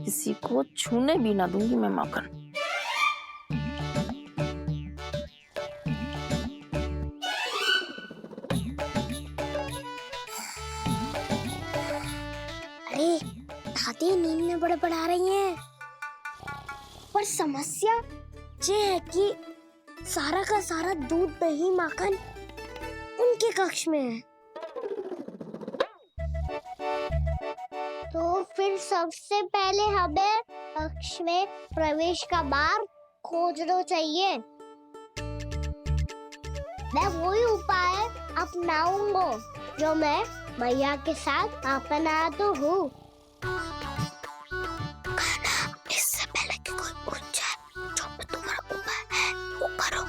किसी को छूने भी ना दूंगी मैं माखन। अरे दादी नींद में बड़बड़ा रही हैं, पर समस्या ये है कि सारा का सारा दूध दही माखन उनके कक्ष में है। तो फिर सबसे पहले हमें कक्ष में प्रवेश का मार्ग खोजना चाहिए। मैं वही उपाय अपनाऊंगा जो मैं भैया के साथ अपनाता हूँ। इससे पहले कि कोई पूछ जाए, जो भी तुम्हारा उपाय है वो करो।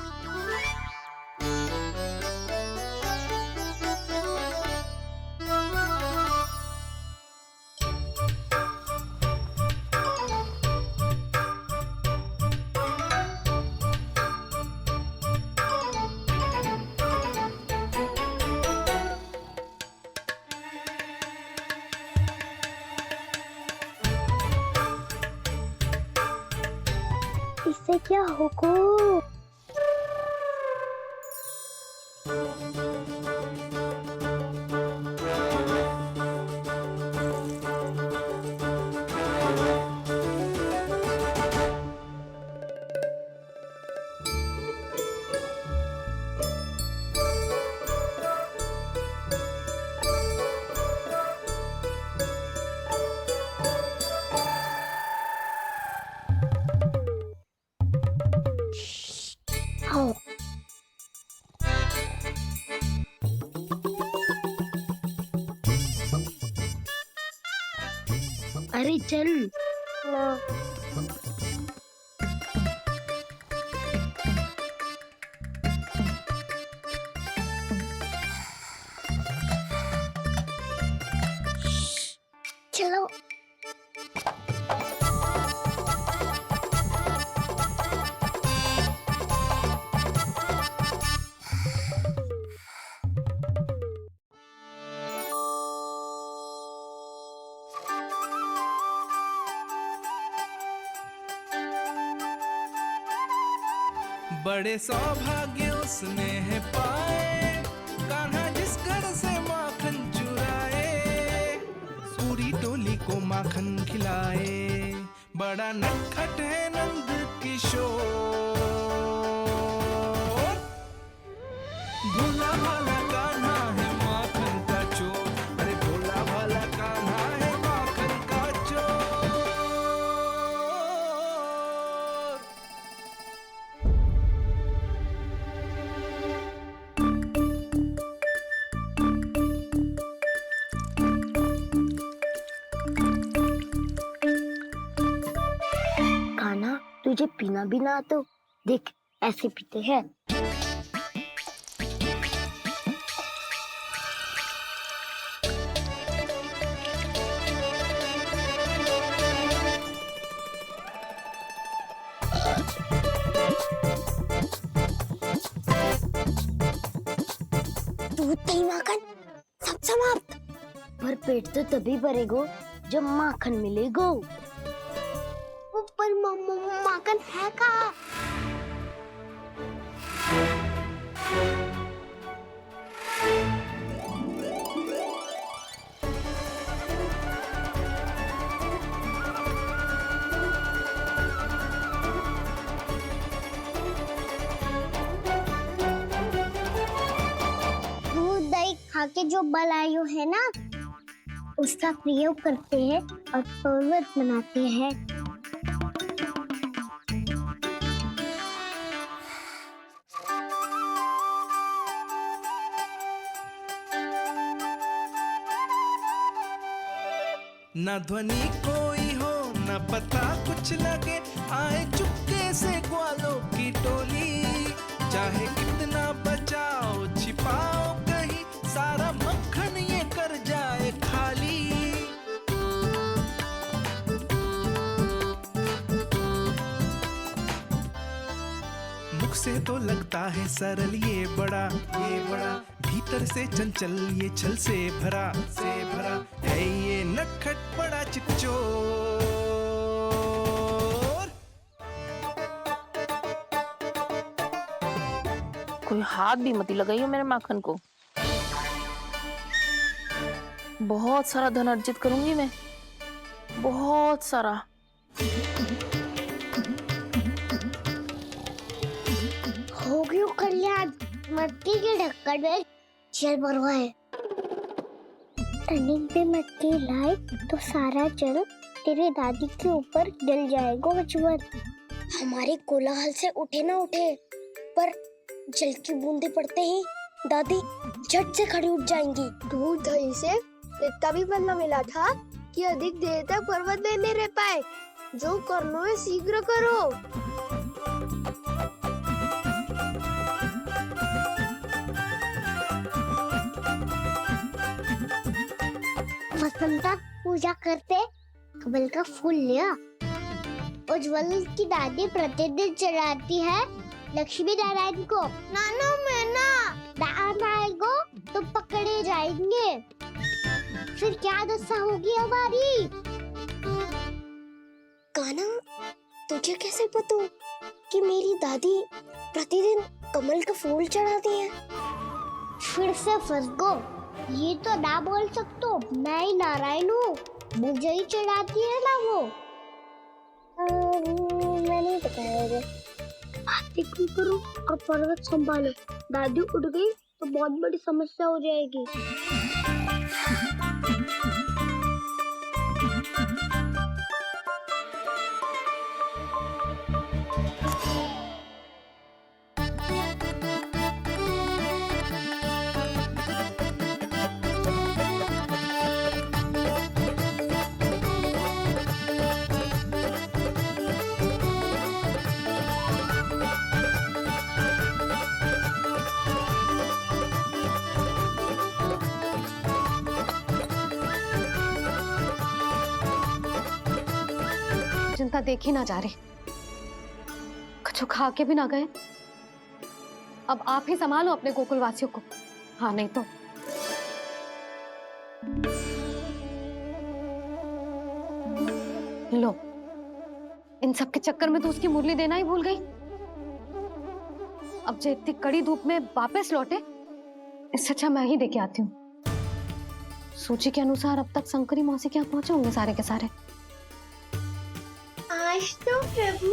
इससे क्या होगा? आओ। अरे चल। ना। चलो। बड़े सौभाग्य उसने है पाए, कान्हा जिस घर से माखन चुराए, पूरी टोली को माखन खिलाए। बड़ा नटखट है नंद किशोर, भोला भाला कान्हा है माखन का चोर। अरे भोला भाला कान्हा है माखन का चोर। कान्हा, तुझे पीना भी ना तो देख ऐसे पीते हैं। दूध दही माखन सब समाप्त। पर पेट तो तभी भरेगो जब माखन मिलेगो। ऊपर माखन है कहाँ? दूध दही खा के जो बलायु है ना, उसका प्रयोग करते हैं और पर्वत बनाते हैं। न ध्वनि कोई हो न पता कुछ लगे, आए चुपके से ग्वालों की टोली। चाहे कितना बचाओ छिपाओ कहीं, सारा मक्खन ये कर जाए खाली। मुख से तो लगता है सरल ये बड़ा, भीतर से चंचल ये छल से भरा है ये नटखट बड़ा चिकचोर। कोई हाथ भी मत लगाइयो मेरे माखन को। बहुत सारा धन अर्जित करूंगी मैं, बहुत सारा। हो गयो कल्याण, मटकी के ढक्कन में जल भरवा है। टर्निंग पे मटकी लाए तो सारा जल तेरे दादी के ऊपर डल जाएगा बचवन। हमारे कोलाहल से उठे ना उठे, पर जल की बूंदे पड़ते ही दादी झट से खड़ी उठ जाएंगी। दूध दही से इतना भी बदला मिला था कि अधिक देर तक पर्वत में नहीं रह पाए। जो करना है शीघ्र करो। वसंता पूजा करते कमल का फूल लिया। उज्ज्वल की दादी प्रतिदिन चढ़ाती है लक्ष्मी नारायण को। नाना मैं आएगो तो पकड़े जाएंगे। फिर क्या दशा होगी हमारी? कान्हा, तुझे कैसे पता कि मेरी दादी प्रतिदिन कमल का फूल चढ़ाती है? फिर से फंस गो। ये तो ना बोल सकतो, मैं ही नारायण हूँ, मुझे ही चढ़ाती है ना वो। मैं नहीं बताया। आरती करो और पर्वत संभालो। दादी उठ गई तो बहुत बड़ी समस्या हो जाएगी। चिंता देखी ना जा रही, कुछ खा के भी ना गए। अब आप ही संभालो अपने गोकुल वासियों को। हाँ नहीं तो लो, इन सब के चक्कर में तो उसकी मुरली देना ही भूल गई। अब जो इतनी कड़ी धूप में वापस लौटे, इससे अच्छा मैं ही देके आती हूँ। सूची के अनुसार अब तक शंकरी मौसी के यहाँ पहुंचे होंगे सारे के सारे। आज तो प्रभु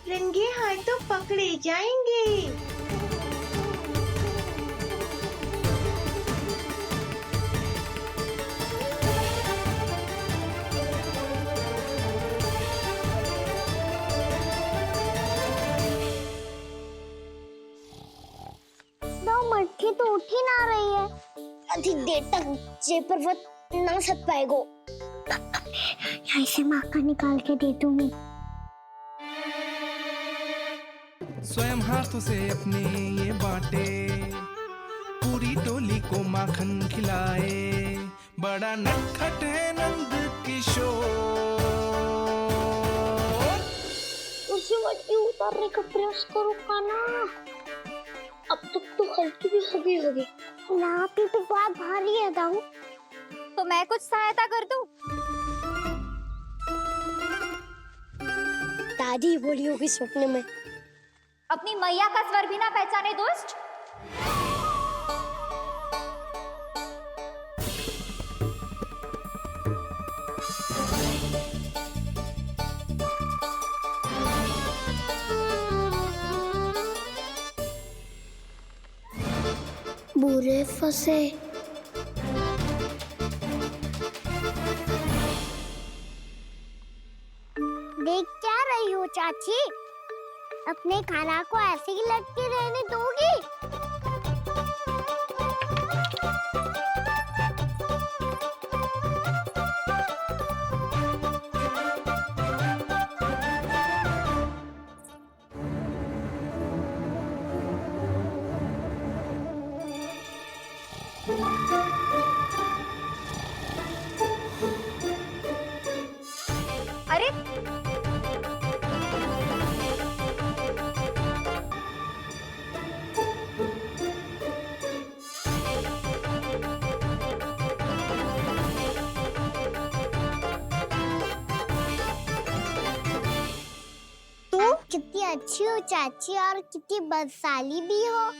रंगे हाथों पकड़े जाएंगे। मटकी तो उठ ही ना रही है। अधिक देर तक ये पर्वत ना सक पाएगो। यहाँ से माखन निकाल के दे दूंगी। स्वयं हाथों से अपने ये बांटे, पूरी टोली को माखन खिलाए। बड़ा नटखट है नंद किशोर। उसे मटकी उतारने का प्रयास करो कान्हा। अब तक तो हल्की भी होगी। नापी तो बहुत भारी है दाऊ। तो मैं कुछ सहायता कर दूं? दादी बोली होगी स्वप्न में। अपनी मैया का स्वर भी ना पहचाने दुष्ट। बुरे फंसे। देख क्या रही हो चाची? अपने खाना को ऐसे ही लटके रहने दोगी? अरे कितनी अच्छी हो चाची और कितनी बदसाली भी हो।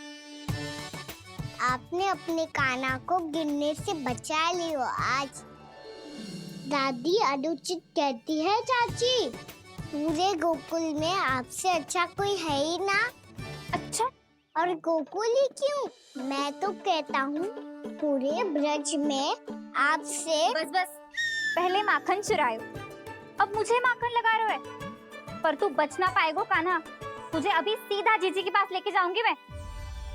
आपने अपने कान्हा को गिरने से बचा लियो आज। दादी अनुचित कहती है चाची, पूरे गोकुल में आपसे अच्छा कोई है ही ना। अच्छा, और गोकुल ही क्यों, मैं तो कहता हूँ पूरे ब्रज में आपसे। बस बस, पहले माखन चुरायो, अब मुझे माखन लगा रहे हो। पर तू बच ना पाएगो कान्हा, तुझे अभी सीधा जीजी के पास लेके जाऊंगी मैं।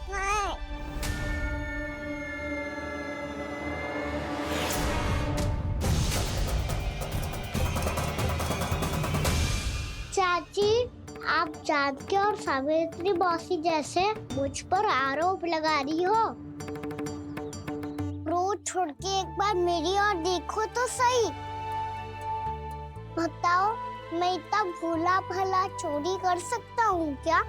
नहीं। चाची, आप जानकी और सावित्री मौसी जैसे मुझ पर आरोप लगा रही हो। रोज छोड़ के एक बार मेरी ओर देखो तो सही। बताओ, मैं इतना भोला भला चोरी कर सकता हूँ क्या?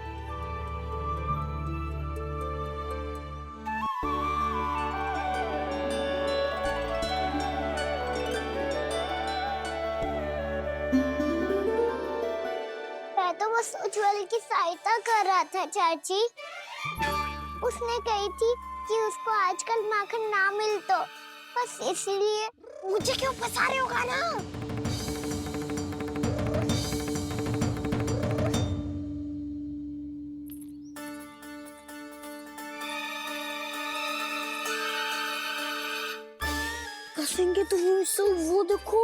मैं तो बस उज्जवल की सहायता कर रहा था चाची। उसने कही थी कि उसको आजकल माखन ना मिल तो बस इसीलिए। मुझे क्यों फंसा रहे हो कान्हा? फंसेंगे तो वो देखो।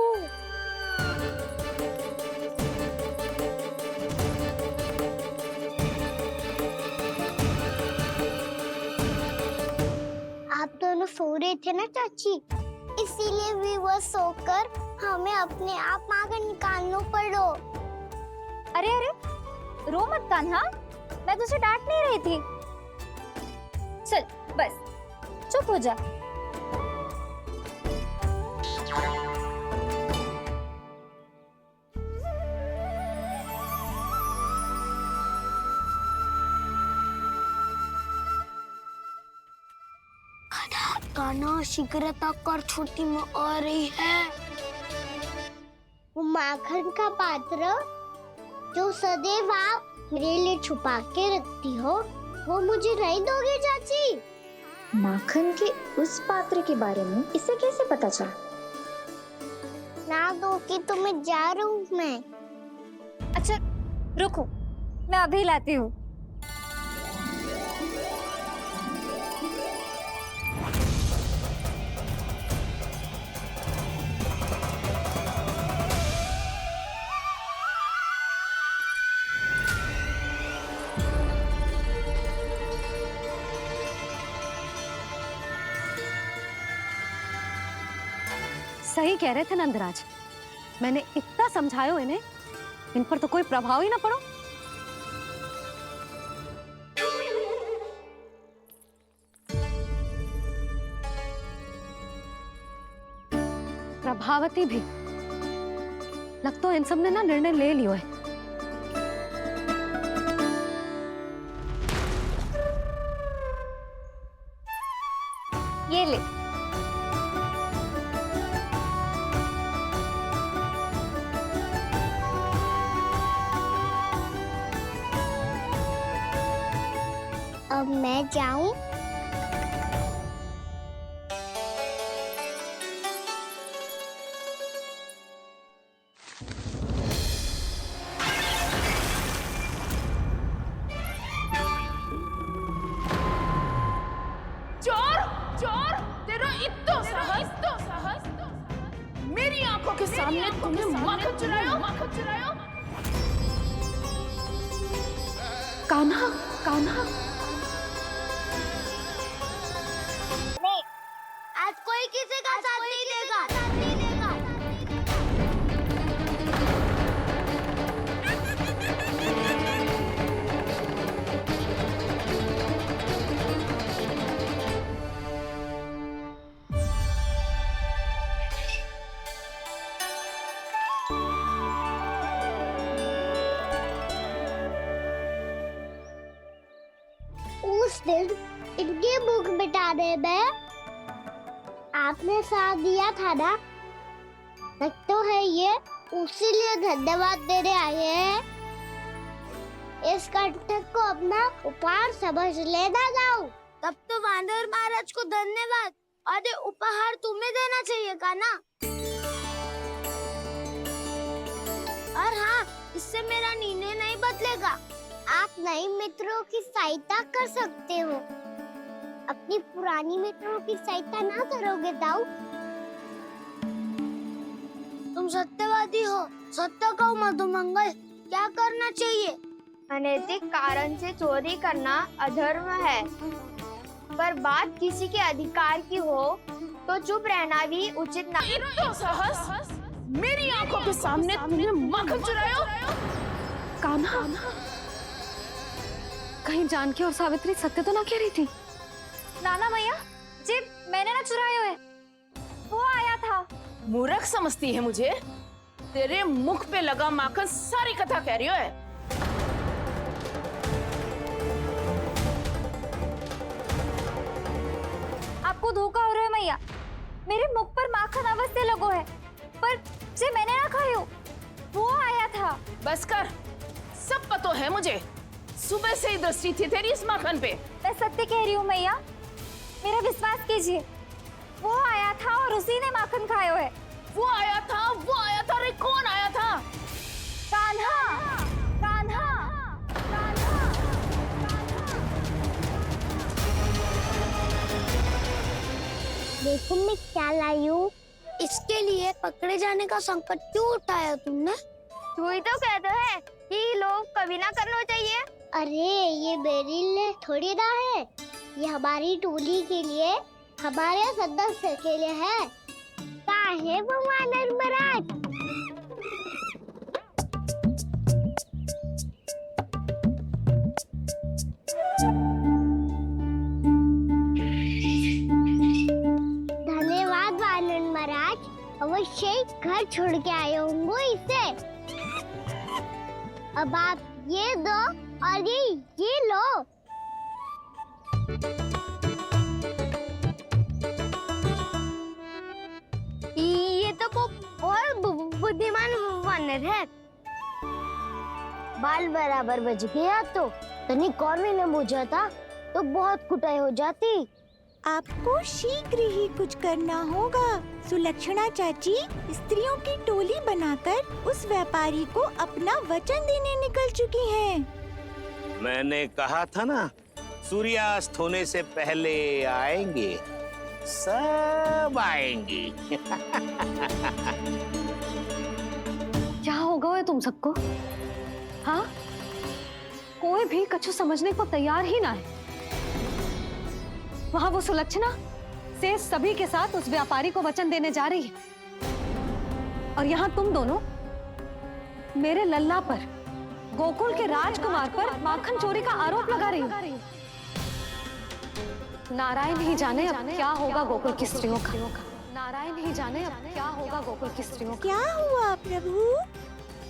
आप दोनों सो रहे थे ना चाची, इसीलिए विवश सोकर हमें अपने आप माखन निकालना पड़ो। अरे अरे, रो मत कान्हा, मैं तुझे डांट नहीं रही थी। चल बस चुप हो जा। कान्हा शीघ्र तक कर छोटी में आ रही है। वो माखन का पात्र जो सदैव आप मेरे लिए छुपा के रखती हो, वो मुझे नहीं दोगे चाची? माखन के उस पात्र के बारे में इसे कैसे पता चला? ना दोगी तो मैं जा रहा हूँ मैं। अच्छा रुको, मैं अभी लाती हूँ। सही कह रहे थे नंदराज, मैंने इतना समझायो इन्हें, इन पर तो कोई प्रभाव ही ना पड़ो। प्रभावती भी लगता तो इन सब ने ना निर्णय ले लियो है। ये ले। अब मैं जाऊं? चोर चोर, तेरा इत्तो साहस, मेरी आंखों के सामने तुमने माखन चुरायो। कान्हा, कान्हा, नहीं, आज कोई किसी का साथ नहीं देगा। उस दिन इनके मुख मिटाने में आपने साथ दिया था ना, लगता है ये उसी लिए धन्यवाद देने आए हैं। इस कंटक को अपना उपहार समझ लेना जाओ। तब तो वानर महाराज को धन्यवाद और ये उपहार तुम्हें देना चाहिए कान्हा। और हाँ, इससे मेरा निर्णय नहीं बदलेगा। आप नए मित्रों की सहायता कर सकते हो, अपनी पुरानी मित्रों की सहायता ना करोगे दाऊ? तुम सत्यवादी हो, सत्य कहो मधुमंगल, क्या करना चाहिए? अनैतिक कारण से चोरी करना अधर्म है, पर बात किसी के अधिकार की हो तो चुप रहना भी उचित ना। इतना साहस मेरी आंखों के सामने तुमने माखन चुराया? कान्हा, कहीं जानकी और सावित्री सत्य तो ना कह रही थी? नाना मैया जी, मैंने ना चुराया है, वो आया था। मूर्ख समझती है मुझे? तेरे मुख पे लगा माखन सारी कथा कह रही है। आपको धोखा हो रहा है मैया, मेरे मुख पर माखन अवश्य लगो है, पर जे मैंने ना खायो, वो आया था। बस कर, सब पता है मुझे। सुबह से ही दृष्टि थी तेरी इस माखन पे। मैं सत्य कह रही हूँ मैया, मेरा विश्वास कीजिए। वो आया था और उसी ने माखन खायो है। वो आया था, वो आया था। अरे कौन आया था? कान्हा, कान्हा, कान्हा। देखो मैं क्या लाई हूँ। इसके लिए पकड़े जाने का संकट क्यों उठाया तुमने? तू ही तो कहता है कि लोग कभी ना करना चाहिए। अरे ये मेरे लिए थोड़ी ना है, ये हमारी टोली के लिए, हमारे सदस्य के लिए है। काहे वो वानर महाराज? धन्यवाद वानर महाराज, अवश्य घर छोड़ के आए होंगे इसे। अब आप ये दो और ये लो। ये तो बहुत बुद्धिमान वानर है। बाल बराबर बज गया तो तनिक और मैंने बुझा था तो बहुत कुटाई हो जाती। आपको शीघ्र ही कुछ करना होगा। सुलक्षणा चाची स्त्रियों की टोली बनाकर उस व्यापारी को अपना वचन देने निकल चुकी हैं। मैंने कहा था ना, सूर्यास्त होने से पहले आएंगे, सब आएंगे। क्या होगा है तुम सबको? हाँ, कोई भी कछु समझने को तैयार ही ना है। वहां वो सुलक्षणा से सभी के साथ उस व्यापारी को वचन देने जा रही है, और यहाँ तुम दोनों मेरे लल्ला पर, गोकुल के राजकुमार पर माखन चोरी का आरोप लगा रही हो। नारायण ही जाने अब क्या होगा गोकुल की स्त्रियों का। नारायण ही जाने अब क्या होगा गोकुल की स्त्रियों का। क्या हुआ प्रभु?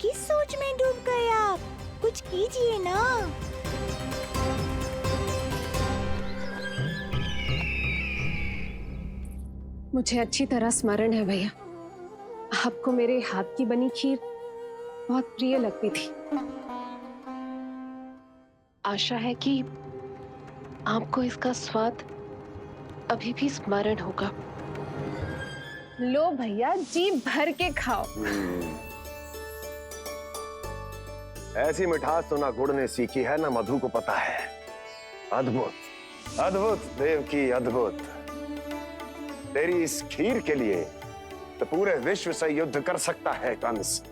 किस सोच में डूब गए आप? कुछ कीजिए ना। मुझे अच्छी तरह स्मरण है भैया, आपको मेरे हाथ की बनी खीर बहुत प्रिय लगती थी। आशा है कि आपको इसका स्वाद अभी भी स्मरण होगा। लो भैया, जी भर के खाओ। ऐसी मिठास तो ना गुड़ ने सीखी है ना मधु को पता है। अद्भुत, अद्भुत देवकी, अद्भुत। तेरी इस खीर के लिए तो पूरे विश्व से युद्ध कर सकता है कंस।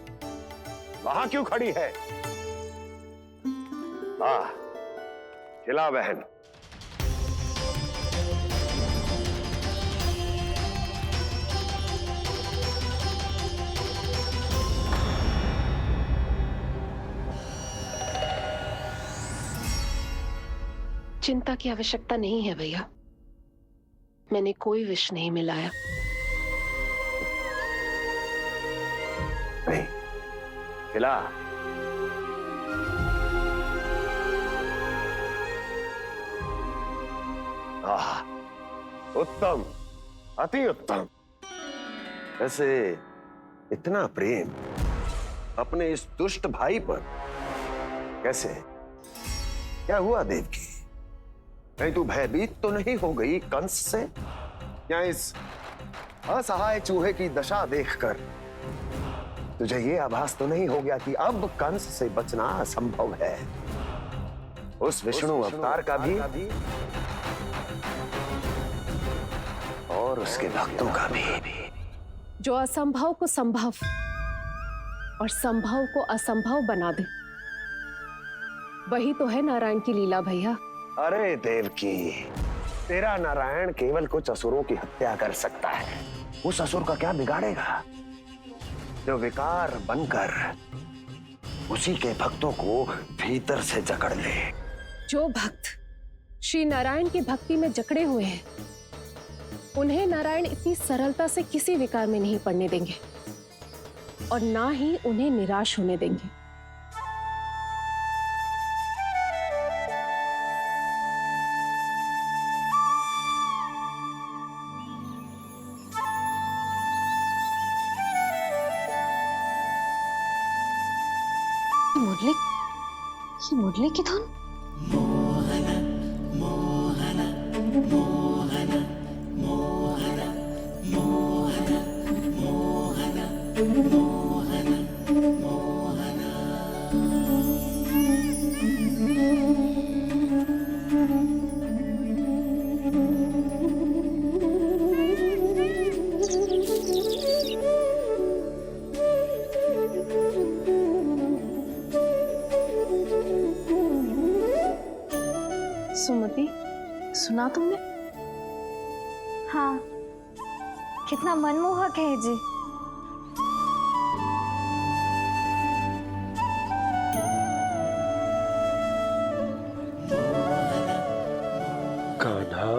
वहां क्यों खड़ी है? वाह, खिला बहन। चिंता की आवश्यकता नहीं है भैया, मैंने कोई विष नहीं मिलाया। नहीं, खिला। आह, उत्तम, अति उत्तम। वैसे इतना प्रेम अपने इस दुष्ट भाई पर कैसे? क्या हुआ देवकी? कहीं तू भयभीत तो नहीं हो गई कंस से, या इस असहाय चूहे की दशा देखकर तुझे ये आभास तो नहीं हो गया कि अब कंस से बचना असंभव है? उस विष्णु अवतार का भी और उसके भक्तों का भी। जो असंभव को संभव और संभव को असंभव बना दे, वही तो है नारायण की लीला भैया। अरे देवकी, तेरा नारायण केवल कुछ असुरों की हत्या कर सकता है। उस असुर का क्या बिगाड़ेगा जो विकार बनकर उसी के भक्तों को भीतर से जकड़ ले। जो भक्त श्री नारायण की भक्ति में जकड़े हुए हैं, उन्हें नारायण इतनी सरलता से किसी विकार में नहीं पड़ने देंगे और ना ही उन्हें निराश होने देंगे। मुरली की धुन। सुमति, सुना तुमने? हाँ, कितना मनमोहक है जी। कान्हा,